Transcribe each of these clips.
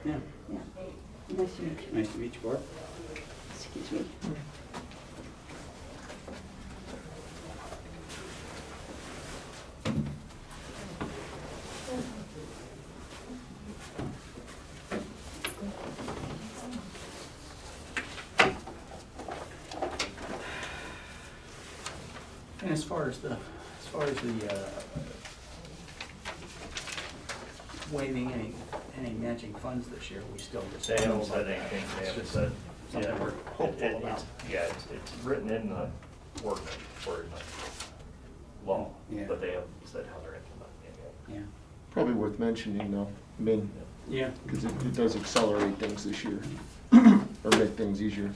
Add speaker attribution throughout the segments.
Speaker 1: Yeah.
Speaker 2: Yeah. Nice to meet you.
Speaker 1: Nice to meet you, Barb.
Speaker 2: Excuse me.
Speaker 1: And as far as the waiving any matching funds this year, we still just.
Speaker 3: They haven't said anything, they
Speaker 1: It's
Speaker 3: haven't
Speaker 1: just
Speaker 3: said.
Speaker 1: something
Speaker 3: yeah,
Speaker 1: we're hopeful about.
Speaker 3: Yeah, it's written in the ordinance or in the law,
Speaker 1: Yeah.
Speaker 3: but they haven't said how they're implementing it
Speaker 1: Yeah.
Speaker 4: Probably worth mentioning though, I mean,
Speaker 1: Yeah.
Speaker 4: because it does accelerate things this year, or make things easier.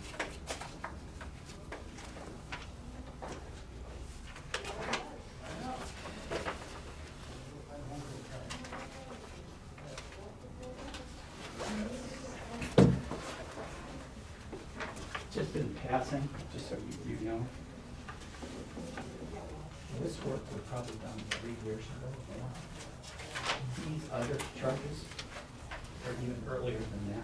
Speaker 1: Just in passing, just so you know. This work was probably done 3 years ago. These other charges are even earlier than that.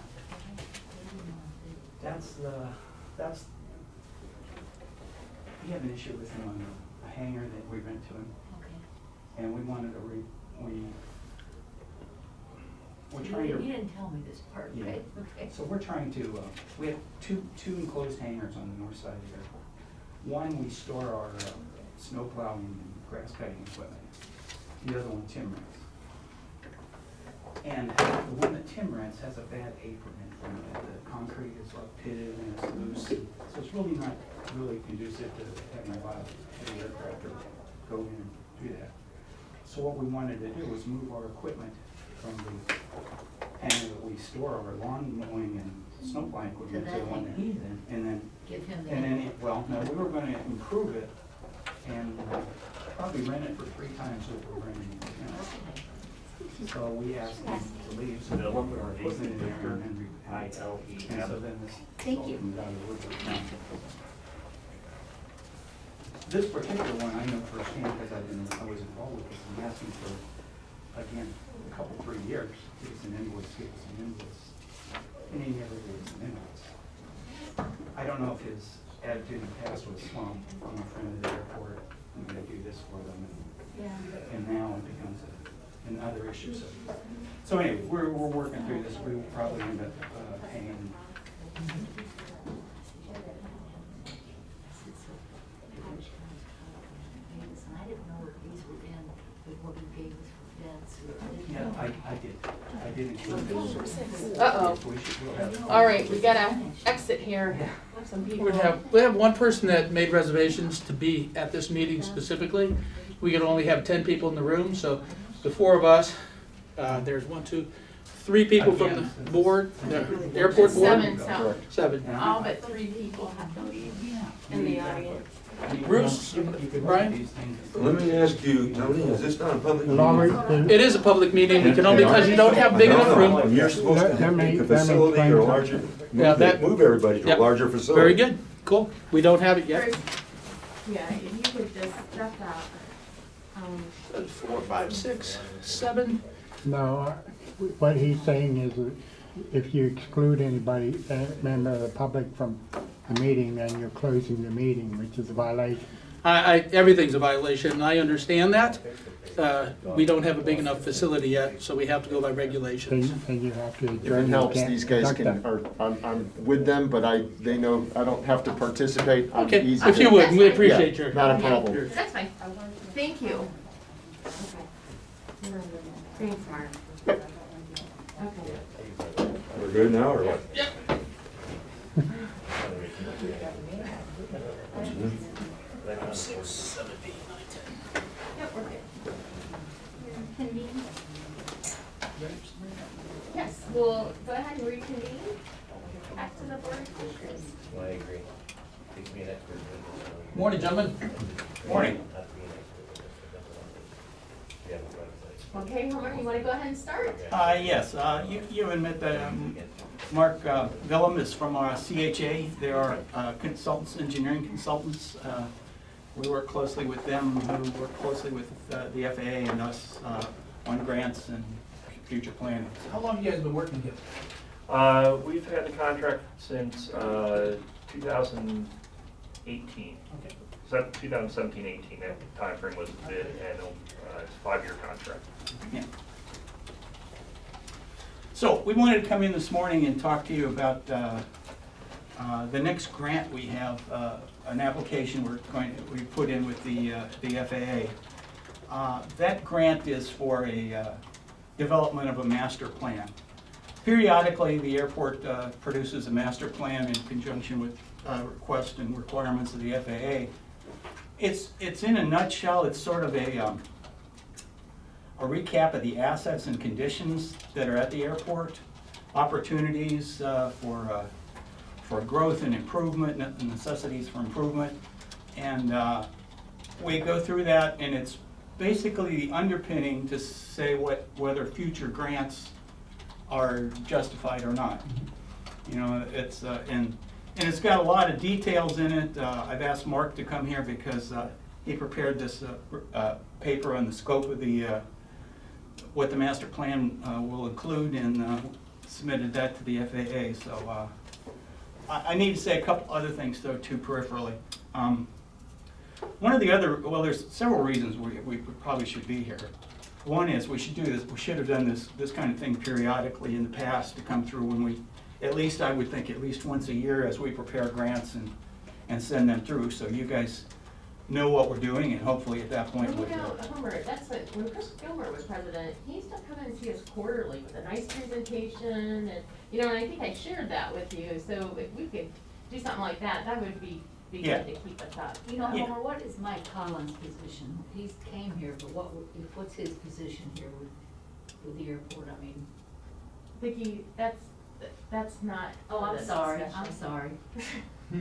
Speaker 1: We have an issue with him on a hangar that we rent to him,
Speaker 5: Okay.
Speaker 1: and we wanted to we're
Speaker 5: You
Speaker 1: trying to.
Speaker 5: didn't tell me this part,
Speaker 1: Yeah.
Speaker 5: right? Okay.
Speaker 1: So we're trying to, we have two enclosed hangars on the north side of the airport. One, we store our snow plowing and grass cutting equipment. The other one, Tim rents. And the one that Tim rents has a bad apron in front of it. The concrete is like pitted and it's loose. So it's really not really conducive to having a lot of heavy aircraft or go in and do that. So what we wanted to do was move our equipment from the hangar that we store our lawn mowing and snow plowing equipment to
Speaker 5: that
Speaker 1: the one that
Speaker 5: hangar.
Speaker 1: he's in. And then,
Speaker 5: Give him the.
Speaker 1: and then, well, no, we were gonna improve it and probably rent it for 3 times what we're renting it now.
Speaker 5: Okay.
Speaker 1: So we asked him to leave, so
Speaker 3: Bill,
Speaker 1: we'll put our equipment in there and then we.
Speaker 3: ILEM.
Speaker 1: And so then this.
Speaker 5: Thank you.
Speaker 1: comes out of the woodwork now. This particular one I know firsthand because I was involved with this and asking for, again, a couple, 3 years, give us an invoice, give us an invoice. And he never gave us an invoice. I don't know if his attitude in the past was, well, I'm a friend of the airport, I'm gonna do this for them,
Speaker 5: Yeah.
Speaker 1: and now it becomes another issue, so anyway, we're working through this, we will probably end up paying.
Speaker 5: I didn't know if these were in with what you gave us for bids.
Speaker 1: Yeah, I did include this.
Speaker 6: Uh-oh.
Speaker 1: We should- we'll have-
Speaker 6: All right, we gotta exit here. Some people.
Speaker 7: We have one person that made reservations to be at this meeting specifically. We could only have 10 people in the room, so the 4 of us, there's 1, 2, 3 people from the board, the airport board.
Speaker 6: 7, so
Speaker 7: 7.
Speaker 1: And
Speaker 6: all but 3 people have to leave in the audience.
Speaker 7: Bruce,
Speaker 1: You could
Speaker 7: Brian?
Speaker 1: look at these things.
Speaker 8: Let me ask you, Tony, is this not a public
Speaker 9: Laurie,
Speaker 8: meeting?
Speaker 7: It is a public meeting, we can only, because you don't have big enough room.
Speaker 8: And you're supposed to
Speaker 9: Let me-
Speaker 8: make a
Speaker 9: let me
Speaker 8: facility or a
Speaker 9: explain
Speaker 8: larger,
Speaker 7: Yeah, that-
Speaker 8: move everybody to
Speaker 7: Yep.
Speaker 8: a larger facility.
Speaker 7: Very good, cool. We don't have it yet.
Speaker 6: Yeah, if you could just step out.
Speaker 7: 4, 5, 6, 7.
Speaker 9: no, what he's saying is that if you exclude anybody, member of the public from the meeting, then you're closing the meeting, which is a violation.
Speaker 7: Everything's a violation, and I understand that. We don't have a big enough facility yet, so we have to go by regulations.
Speaker 9: Then you have to
Speaker 4: If
Speaker 9: adjourn.
Speaker 4: it
Speaker 9: You
Speaker 4: helps,
Speaker 9: can't
Speaker 4: these guys
Speaker 9: conduct
Speaker 4: can, or I'm with them, but they know I don't have to participate. I'm
Speaker 7: Okay,
Speaker 4: easy
Speaker 7: if
Speaker 4: to-
Speaker 7: you would, we appreciate
Speaker 4: Yeah,
Speaker 7: your.
Speaker 4: not a problem.
Speaker 6: That's fine. Thank you. Thanks, Mark. Okay.
Speaker 8: We're good now, or what?
Speaker 6: Yep, we're good. Convene? Yes, we'll go ahead and reconvene. Back to the board of commissioners.
Speaker 3: I agree. Takes me an expert.
Speaker 7: Morning, gentlemen.
Speaker 1: Morning.
Speaker 6: Okay, Homer, you wanna go ahead and start?
Speaker 1: Yes, you admit that Mark Villum is from our CHA. They are consultants, engineering consultants. We work closely with them, who work closely with the FAA and us on grants and future planning.
Speaker 7: How long have you guys been working together?
Speaker 3: We've had the contract since 2018.
Speaker 7: Okay.
Speaker 3: 2017-18, that timeframe was the bid, and it's a 5-year contract.
Speaker 1: Yeah. So we wanted to come in this morning and talk to you about the next grant we have, an application we put in with the FAA. That grant is for a development of a master plan. Periodically, the airport produces a master plan in conjunction with requests and requirements of the FAA. It's in a nutshell, it's sort of a recap of the assets and conditions that are at the airport, opportunities for growth and improvement, and necessities for improvement. And we go through that, and it's basically the underpinning to say whether future grants are justified or not. You know, it's and it's got a lot of details in it. I've asked Mark to come here because he prepared this paper on the scope of the what the master plan will include, and submitted that to the FAA. So I need to say a couple other things though too peripherally. One of the other, well, there's several reasons we probably should be here. One is we should do this. We should have done this kind of thing periodically in the past to come through when we, at least I would think at least once a year as we prepare grants and send them through, so you guys know what we're doing, and hopefully at that point.
Speaker 6: And you know, Homer, that's like, when Chris Gilmore was president, he used to come in and see us quarterly with a nice presentation, and, you know, and I think I shared that with you, so if we could do something like that, that would be
Speaker 1: Yeah.
Speaker 6: good to keep us up.
Speaker 5: You know,
Speaker 1: Yeah.
Speaker 5: Homer, what is Mike Collins' position? He's came here, but what's his position here with the airport? I mean,
Speaker 6: Vicki, that's not.
Speaker 5: oh,
Speaker 6: for
Speaker 5: I'm
Speaker 6: this
Speaker 5: sorry,
Speaker 6: discussion.
Speaker 5: I'm sorry.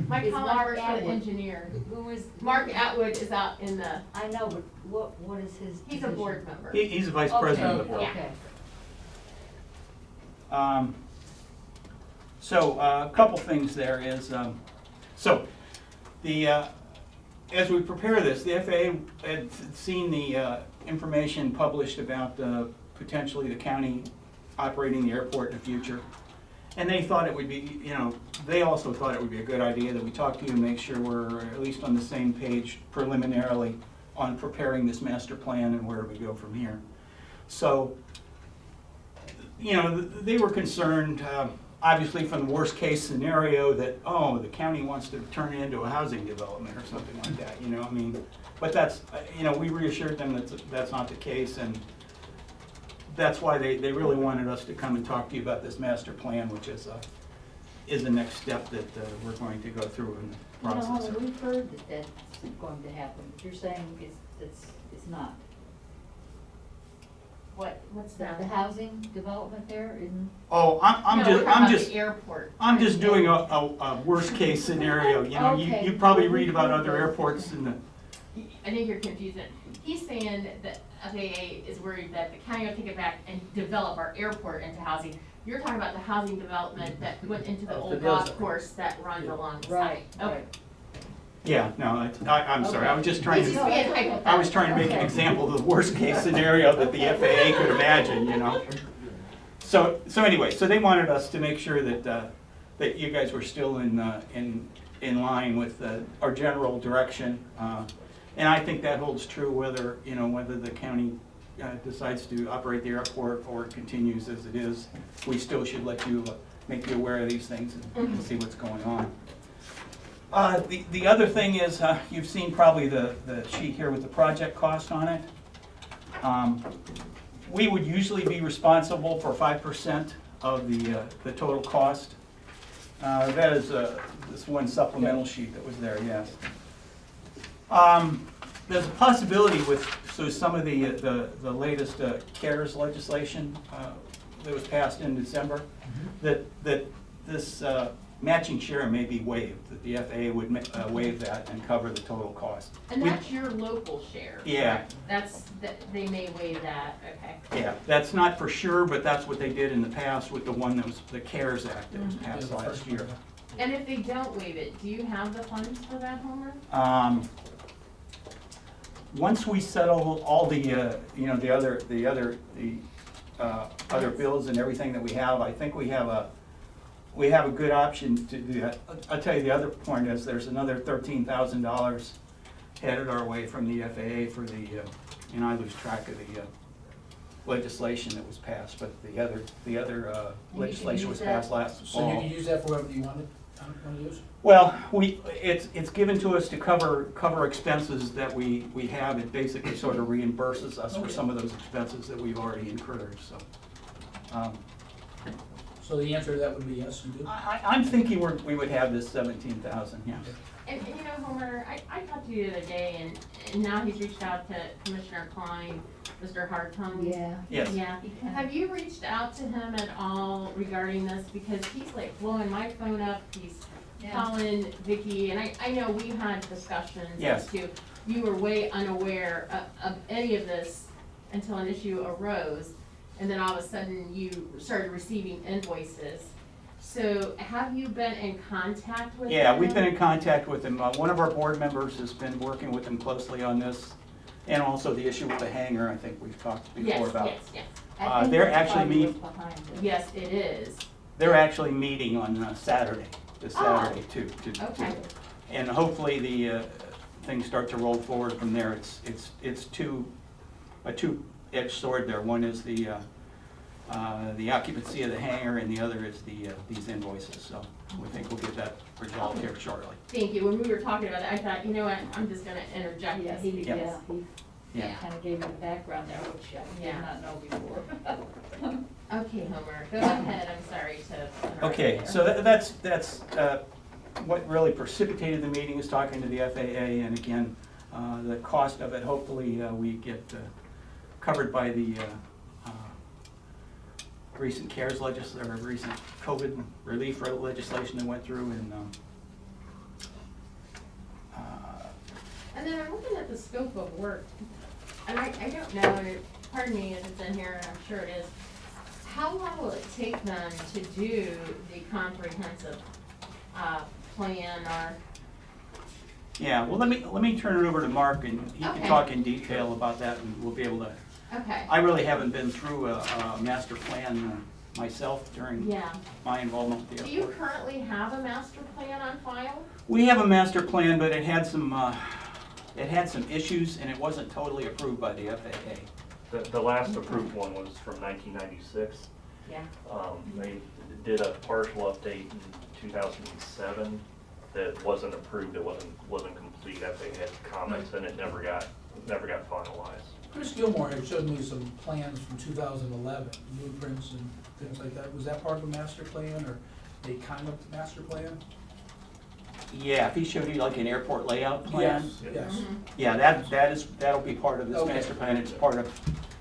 Speaker 6: Mike
Speaker 5: Is
Speaker 6: Collins
Speaker 5: Mark
Speaker 6: works for the
Speaker 5: Atwood-
Speaker 6: engineer.
Speaker 5: Who is?
Speaker 6: Mark Atwood is out in the,
Speaker 5: I know, but what is his
Speaker 6: he's a
Speaker 5: position?
Speaker 6: board member.
Speaker 1: He's the vice president of the board.
Speaker 5: Okay.
Speaker 1: So a couple things there is, so the, as we prepare this, the FAA had seen the information published about potentially the county operating the airport in the future. And they thought it would be, you know, they also thought it would be a good idea that we talk to you and make sure we're at least on the same page preliminarily on preparing this master plan and where we go from here. So, you know, they were concerned, obviously from the worst case scenario that, oh, the county wants to turn it into a housing development or something like that, you know, I mean, but that's, you know, we reassured them that that's not the case, and that's why they really wanted us to come and talk to you about this master plan, which is the next step that we're going to go through in the
Speaker 5: You know,
Speaker 1: process.
Speaker 5: Homer, we've heard that that's going to happen, but you're saying it's not.
Speaker 6: What's
Speaker 5: The
Speaker 6: that?
Speaker 5: housing development there in,
Speaker 1: Oh,
Speaker 6: No, we're talking
Speaker 1: I'm
Speaker 6: about
Speaker 1: just,
Speaker 6: the airport.
Speaker 1: I'm just doing a worst case scenario, you know,
Speaker 5: Okay.
Speaker 1: you probably read about other airports in the,
Speaker 6: I think you're confusing. He's saying that FAA is worried that the county will take it back and develop our airport into housing. You're talking about the housing development that went into the
Speaker 7: Of the
Speaker 6: old
Speaker 7: Dill's
Speaker 6: golf
Speaker 7: area.
Speaker 6: course that runs along the side.
Speaker 5: right,
Speaker 6: Okay.
Speaker 5: right.
Speaker 1: yeah, no, I'm sorry, I was just trying
Speaker 6: He's just
Speaker 1: to,
Speaker 6: being hypothetical.
Speaker 1: I was trying to make an example of the worst case scenario that the FAA could imagine, you know? So anyway, so they wanted us to make sure that you guys were still in line with our general direction. And I think that holds true whether, you know, whether the county decides to operate the airport or it continues as it is. We still should let you, make you aware of these things and see what's going on. The other thing is, you've seen probably the sheet here with the project cost on it. We would usually be responsible for 5% of the total cost. That is this one supplemental sheet that was there, yes. There's a possibility with, so some of the latest CARES legislation that was passed in December, that this matching share may be waived, that the FAA would waive that and cover the total cost.
Speaker 6: And that's your local share.
Speaker 1: Yeah.
Speaker 6: correct? They may waive that, okay.
Speaker 1: Yeah, that's not for sure, but that's what they did in the past with the one that was, the CARES Act that was passed last year.
Speaker 6: And if they don't waive it, do you have the funds for that, Homer?
Speaker 1: Once we settle all the, you know, the other bills and everything that we have, I think we have a good option to do that. I'll tell you the other point is there's another $13,000 headed our way from the FAA for the, and I lose track of the legislation that was passed, but the other legislation was passed last
Speaker 7: So you
Speaker 1: fall.
Speaker 7: can use that for whatever you want to use?
Speaker 1: Well, it's given to us to cover expenses that we have. It basically sort of reimburses us for some of those expenses that we've already incurred, so.
Speaker 7: So the answer to that would be yes, you do?
Speaker 1: I'm thinking we would have this 17,000, yes.
Speaker 6: And you know, Homer, I talked to you the other day, and now he's reached out to Commissioner Klein, Mr. Hartung.
Speaker 5: Yeah.
Speaker 1: Yes.
Speaker 6: Yeah, have you reached out to him at all regarding this? Because he's like blowing my phone up, he's calling Vicky, and I know we had discussions
Speaker 1: Yes.
Speaker 6: as to, you were way unaware of any of this until an issue arose, and then all of a sudden you started receiving invoices. So have you been in contact with him?
Speaker 1: Yeah, we've been in contact with him. One of our board members has been working with him closely on this, and also the issue with the hangar, I think we've talked before about.
Speaker 6: Yes.
Speaker 5: I think
Speaker 1: they're
Speaker 5: that's
Speaker 1: actually
Speaker 5: probably
Speaker 1: meet-
Speaker 5: what's behind it.
Speaker 6: Yes, it is.
Speaker 1: They're actually meeting on Saturday, this Saturday too.
Speaker 6: Okay.
Speaker 1: And hopefully the things start to roll forward from there. It's a two-edged sword there. One is the occupancy of the hangar, and the other is these invoices. So we think we'll get that resolved here shortly.
Speaker 6: Thank you. When we were talking about it, I thought, you know what, I'm just gonna interject
Speaker 5: Yeah,
Speaker 6: this
Speaker 5: he,
Speaker 6: because.
Speaker 5: yeah, he
Speaker 1: Yeah.
Speaker 5: kind of gave me the background there, which I did
Speaker 6: Yeah.
Speaker 5: not know before.
Speaker 6: Okay, Homer, go ahead. I'm sorry to. interrupt
Speaker 1: Okay,
Speaker 6: there.
Speaker 1: so that's what really precipitated the meeting, is talking to the FAA, and again, the cost of it, hopefully we get covered by the recent CARES legislation, or recent COVID relief legislation that went through, and
Speaker 6: And then I'm looking at the scope of work, and I don't know, and pardon me if it's in here, and I'm sure it is. How long will it take them to do the comprehensive plan or?
Speaker 1: yeah, well, let me turn it over to Mark, and he can
Speaker 6: Okay.
Speaker 1: talk in detail about that, and we'll be able to.
Speaker 6: Okay,
Speaker 1: I really haven't been through a master plan myself during
Speaker 6: yeah.
Speaker 1: my involvement with the
Speaker 6: Do you
Speaker 1: airport.
Speaker 6: currently have a master plan on file?
Speaker 1: We have a master plan, but it had some issues, and it wasn't totally approved by the FAA.
Speaker 3: The last approved one was from 1996.
Speaker 6: Yeah.
Speaker 3: They did a partial update in 2007 that wasn't approved, it wasn't complete. FAA had comments, and it never got finalized.
Speaker 7: Chris Gilmore had showed me some plans from 2011, blueprints and things like that. Was that part of a master plan, or a kind of master plan?
Speaker 1: Yeah, if he showed you like an airport layout plan,
Speaker 7: Yes.
Speaker 6: Mm-hmm.
Speaker 1: yeah, that'll be part of this
Speaker 7: Okay.
Speaker 1: master plan.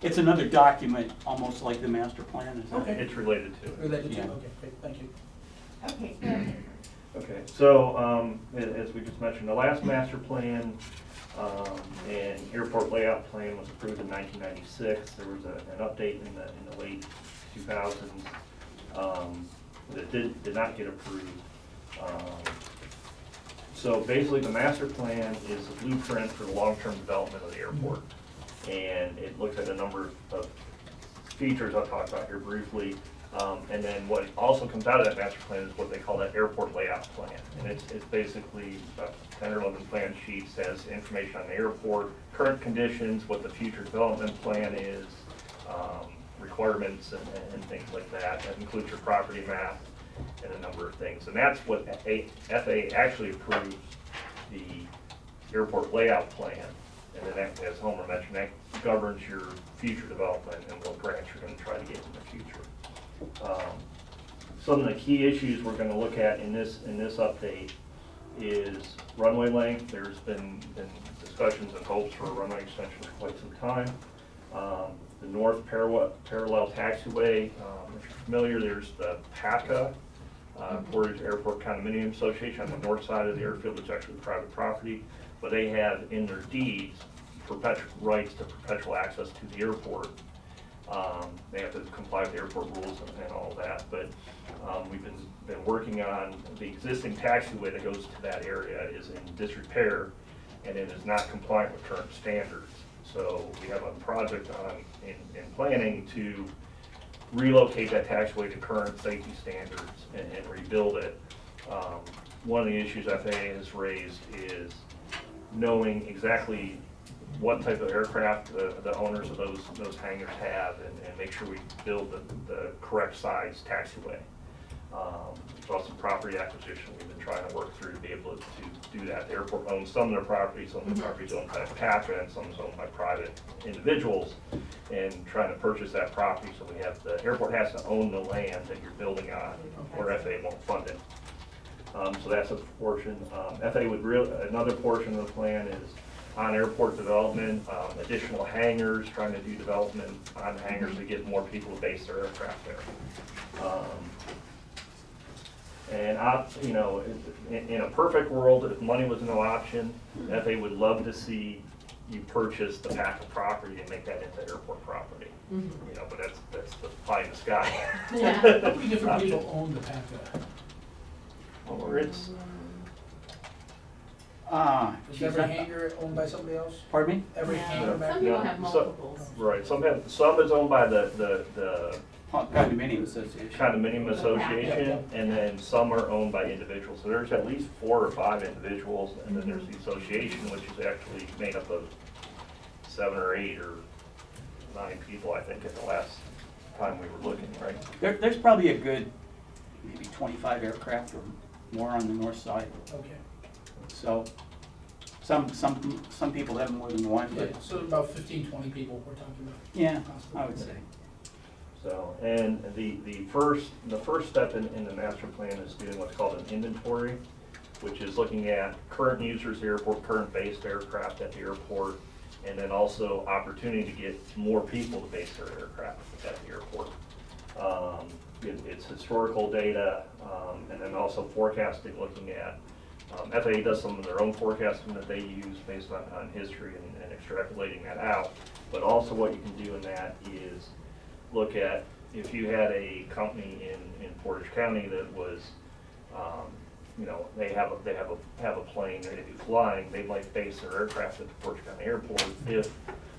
Speaker 1: It's another document, almost like the master plan, is that?
Speaker 7: Okay.
Speaker 3: It's related to it.
Speaker 7: Related to,
Speaker 1: Yeah.
Speaker 7: okay, great, thank you.
Speaker 6: Okay, good.
Speaker 3: Okay, so, as we just mentioned, the last master plan, and airport layout plan was approved in 1996. There was an update in the late 2000s, that did not get approved. So basically, the master plan is a blueprint for the long-term development of the airport. And it looks at a number of features I'll talk about here briefly. And then what also comes out of that master plan is what they call that airport layout plan. And it's basically about 10 or 11 plan sheets, has information on the airport, current conditions, what the future development plan is, requirements and things like that. That includes your property map and a number of things. And that's what FAA actually approves, the airport layout plan. And then that, as Homer mentioned, that governs your future development and what grants you're going to try to get in the future. Some of the key issues we're going to look at in this update is runway length. There's been discussions and hopes for a runway extension for quite some time. The north parallel taxiway, if you're familiar, there's the PACA, Portage Airport Condominium Association, on the north side of the airfield, which is actually private property, but they have in their deeds perpetual rights to perpetual access to the airport. They have to comply with the airport rules and all that, but we've been working on the existing taxiway that goes to that area is in disrepair, and it is not compliant with current standards. So we have a project in planning to relocate that taxiway to current safety standards and rebuild it. One of the issues FAA has raised is knowing exactly what type of aircraft the owners of those hangars have and make sure we build the correct size taxiway. So some property acquisition we've been trying to work through to be able to do that. The airport owns some of their property, some of the property is owned by CAFA, and some is owned by private individuals, and trying to purchase that property so we have, the airport has to own the land that you're building on, or FAA won't fund it. So that's a portion. FAA would another portion of the plan is on airport development, additional hangars, trying to do development on hangars to get more people to base their aircraft there. And you know, in a perfect world, if money was no option, FAA would love to see you purchase the patch of property and make that into airport property. You know, but that's the pie in the sky.
Speaker 6: Yeah.
Speaker 7: How many different people own the PACA?
Speaker 3: Or it's,
Speaker 7: Is every hangar owned by somebody else?
Speaker 1: Pardon me?
Speaker 7: Every
Speaker 6: Yeah.
Speaker 7: hangar back
Speaker 6: Some
Speaker 7: there?
Speaker 6: people have multiples.
Speaker 3: right, some is owned by the
Speaker 1: Condominium Association.
Speaker 3: condominium association, and then some are owned by individuals. So there's at least 4 or 5 individuals, and then there's the association, which is actually made up of 7 or 8 or 9 people, I think, at the last time we were looking, right?
Speaker 1: There's probably a good, maybe 25 aircraft or more on the north side.
Speaker 7: Okay.
Speaker 1: So some people have more than one,
Speaker 7: Yeah,
Speaker 1: but
Speaker 7: so about 15, 20 people we're talking about.
Speaker 1: yeah, I would say.
Speaker 3: So, and the first step in the master plan is doing what's called an inventory, which is looking at current users of the airport, current based aircraft at the airport, and then also opportunity to get more people to base their aircraft at the airport. It's historical data, and then also forecasting, looking at, FAA does some of their own forecasting that they use based on history and extrapolating that out. But also what you can do in that is look at, if you had a company in Portage County that was, you know, they have a plane that they do flying, they might base their aircraft at the Portage County Airport if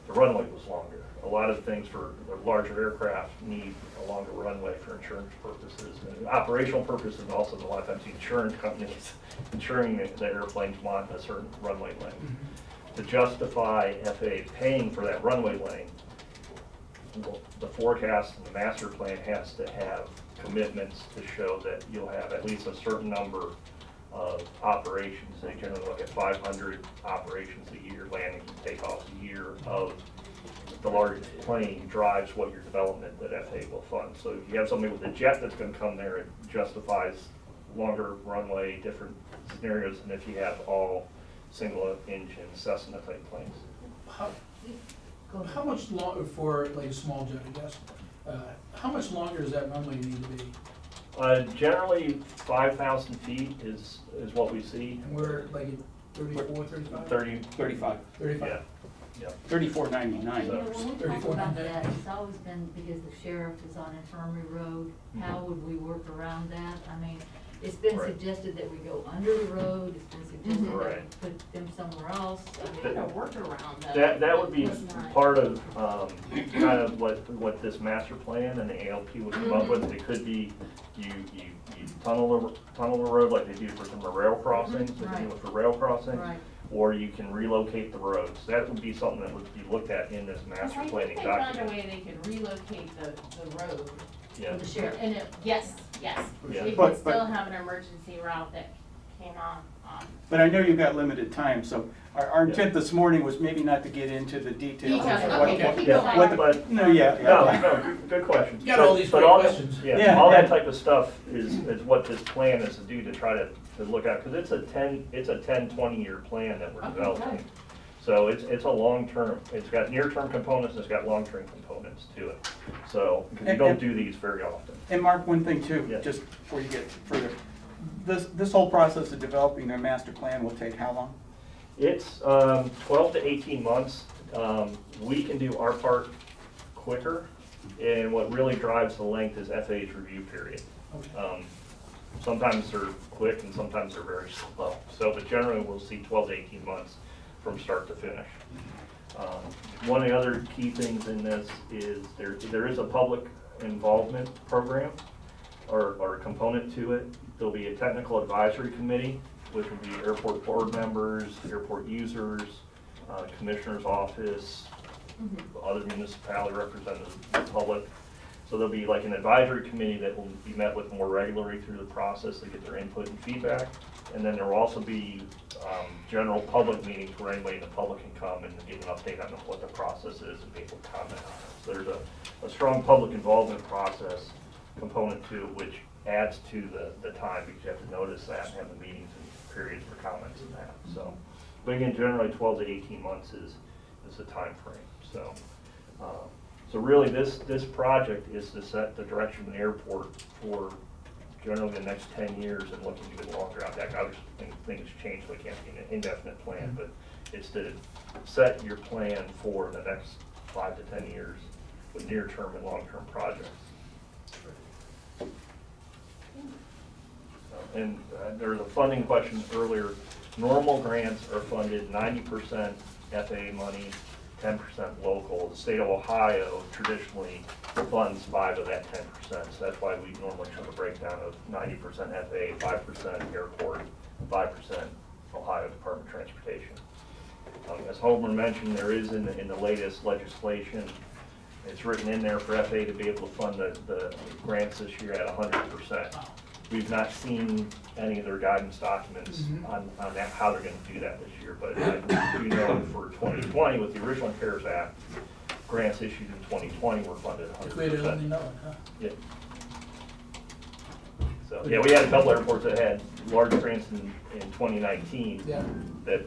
Speaker 3: the runway was longer. A lot of things for the larger aircraft need a longer runway for insurance purposes and operational purposes, and also a lot of times the insurance companies insuring the airplanes want a certain runway length. To justify FAA paying for that runway length, the forecast and the master plan has to have commitments to show that you'll have at least a certain number of operations. They generally look at 500 operations a year, landings and takeoffs a year of the largest plane drives what your development that FAA will fund. So if you have somebody with a jet that's going to come there, it justifies longer runway, different scenarios than if you have all single engine Cessna type planes.
Speaker 7: How much longer, for like a small jet, I guess, how much longer does that runway need to be?
Speaker 3: Generally 5,000 feet is what we see.
Speaker 7: And we're like at 34, 35?
Speaker 1: 35,
Speaker 7: 35?
Speaker 3: Yeah, yeah.
Speaker 1: 34.99.
Speaker 5: You know, when we talk
Speaker 7: 34
Speaker 5: about
Speaker 7: Monday.
Speaker 5: that, it's always been because the sheriff is on Infirmary Road. How would we work around that? I mean, it's been
Speaker 3: Right.
Speaker 5: suggested that we go under the road, it's been suggested that
Speaker 3: Right.
Speaker 5: we put them somewhere else. I mean,
Speaker 6: Kind of workaround though.
Speaker 3: That would be
Speaker 6: It's not-
Speaker 3: part of, kind of what this master plan and the ALP would come up with. It could be, you tunnel the road like they do for some rail crossings, they can do it for rail crossings.
Speaker 5: Right.
Speaker 3: Or you can relocate the roads. That would be something that would be looked at in this master
Speaker 6: I
Speaker 3: planning
Speaker 6: think they found a
Speaker 3: document.
Speaker 6: way they could relocate the road.
Speaker 3: Yeah,
Speaker 5: For the sheriff.
Speaker 6: And yes.
Speaker 3: Yeah.
Speaker 6: They
Speaker 1: But-
Speaker 6: could still have an emergency route that came on.
Speaker 1: But I know you've got limited time, so our
Speaker 3: Yeah.
Speaker 1: intent this morning was maybe not to get into the details.
Speaker 6: Details,
Speaker 1: of what-
Speaker 6: okay,
Speaker 1: what-
Speaker 6: keep
Speaker 3: yeah,
Speaker 6: going.
Speaker 1: what the-
Speaker 3: but,
Speaker 1: No, yeah.
Speaker 3: no, good question.
Speaker 7: You got all these
Speaker 3: But
Speaker 7: great
Speaker 3: all that-
Speaker 7: questions.
Speaker 3: Yeah,
Speaker 1: Yeah,
Speaker 3: all that
Speaker 1: yeah.
Speaker 3: type of stuff is what this plan is to do to try to look at, because it's a 10, 20-year plan that we're
Speaker 6: Okay,
Speaker 3: developing.
Speaker 6: good.
Speaker 3: So it's a long-term, it's got near-term components, and it's got long-term components to it. So, because you
Speaker 1: And-
Speaker 3: don't
Speaker 1: and-
Speaker 3: do these very often.
Speaker 1: And Mark, one thing too,
Speaker 3: Yeah.
Speaker 1: just before you get further. This whole process of developing their master plan will take how long?
Speaker 3: It's 12 to 18 months. We can do our part quicker, and what really drives the length is FAA's review period.
Speaker 7: Okay.
Speaker 3: Sometimes they're quick and sometimes they're very slow. So, but generally we'll see 12 to 18 months from start to finish. One of the other key things in this is there is a public involvement program or a component to it. There'll be a technical advisory committee, which will be airport board members, airport users, commissioner's office, other municipality representatives, the public. So there'll be like an advisory committee that will be met with more regularly through the process to get their input and feedback. And then there will also be general public meetings where anybody in the public can come and give an update on what the process is and be able to comment on it. So there's a strong public involvement process component to it, which adds to the time, because you have to notice that and have the meetings and periods for comments and that. So, but again, generally 12 to 18 months is the time frame. So, so really this project is to set the direction of the airport for generally the next 10 years and looking to get longer out there. Obviously things change, so it can't be an indefinite plan, but it's to set your plan for the next 5 to 10 years with near-term and long-term projects. And there was a funding question earlier. Normal grants are funded 90% FAA money, 10% local. The state of Ohio traditionally funds 5 of that 10%. So that's why we normally show a breakdown of 90% FAA, 5% airport, 5% Ohio Department of Transportation. As Homer mentioned, there is in the latest legislation, it's written in there for FAA to be able to fund the grants this year at 100%. We've not seen any of their guidance documents on that, how they're going to do that this year. But I do know for 2020, with the original CARES Act, grants issued in 2020 were funded 100%.
Speaker 7: If we had only known, huh?
Speaker 3: Yeah. So, yeah, we had a couple airports that had large grants in 2019
Speaker 7: Yeah.
Speaker 3: that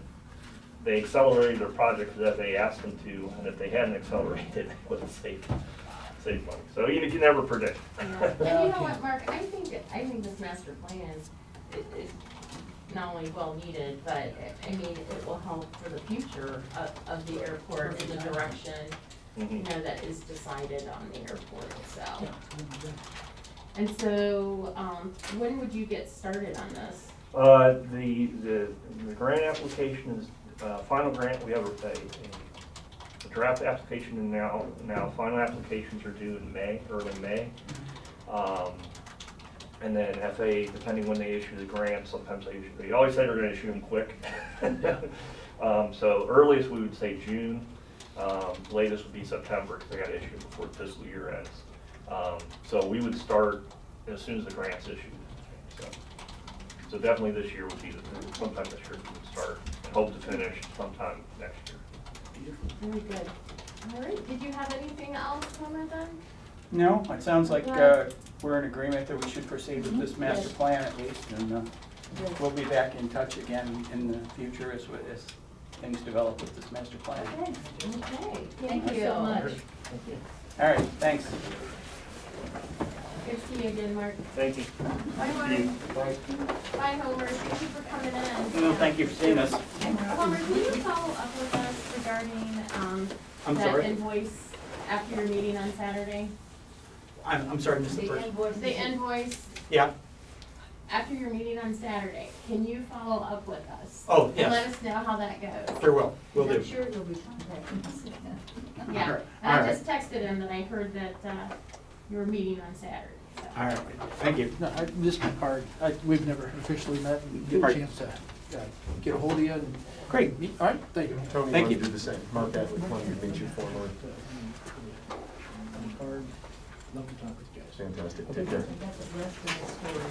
Speaker 3: they accelerated their projects that they asked them to, and if they hadn't accelerated, they wouldn't save money. So you can never predict.
Speaker 6: Yeah. And you know what, Mark, I think this master plan is not only well needed, but I mean, it will help for the future of the airport in the direction, you know, that is decided on the airport, so. And so, when would you get started on this?
Speaker 3: The grant application is, final grant, we have a draft application and now final applications are due in May, early May. And then FAA, depending when they issue the grant, sometimes they always say they're gonna issue them quick. So earliest we would say June, latest would be September, because they gotta issue it before the fiscal year ends. So we would start as soon as the grant's issued. So definitely this year would be, sometime this year we would start, and hope to finish sometime next year.
Speaker 6: Very good. All right, did you have anything else, Homer, then?
Speaker 1: No, it sounds like we're in agreement that we should proceed with this master plan at least, and we'll be back in touch again in the future as things develop with this master plan.
Speaker 6: Okay, okay,
Speaker 5: Thank you so much.
Speaker 1: All right, thanks.
Speaker 6: Good to see you again, Mark.
Speaker 3: Thank you.
Speaker 6: Bye, Mark. Bye, Homer. Thank you for coming in.
Speaker 1: Well, thank you for seeing us.
Speaker 6: Homer, can you follow up with us regarding
Speaker 1: I'm
Speaker 6: that
Speaker 1: sorry?
Speaker 6: invoice after your meeting on Saturday?
Speaker 1: I'm sorry, Mr.
Speaker 5: The
Speaker 1: First.
Speaker 5: invoice.
Speaker 6: The invoice
Speaker 1: Yeah.
Speaker 6: after your meeting on Saturday, can you follow up with us?
Speaker 1: Oh,
Speaker 6: And
Speaker 1: yes.
Speaker 6: let us know how that goes.
Speaker 1: Sure will. Will
Speaker 5: I'm
Speaker 1: do.
Speaker 5: sure you'll be contacting us.
Speaker 6: Yeah,
Speaker 1: All right.
Speaker 6: and I
Speaker 1: All
Speaker 6: just texted him that I heard that you were meeting on Saturday, so.
Speaker 1: All right, thank you.
Speaker 7: No, this is my card. We've never officially met and get a
Speaker 1: Right.
Speaker 7: chance to get a hold of you and.
Speaker 1: Great.
Speaker 7: All right, thank you.
Speaker 4: Tony
Speaker 1: Thank
Speaker 4: wanted
Speaker 1: you.
Speaker 4: to do the same. Mark Atwood wanted to meet you formally.
Speaker 7: Card. Love to talk with you guys.
Speaker 4: Fantastic. Take care.
Speaker 5: I got the rest of the story.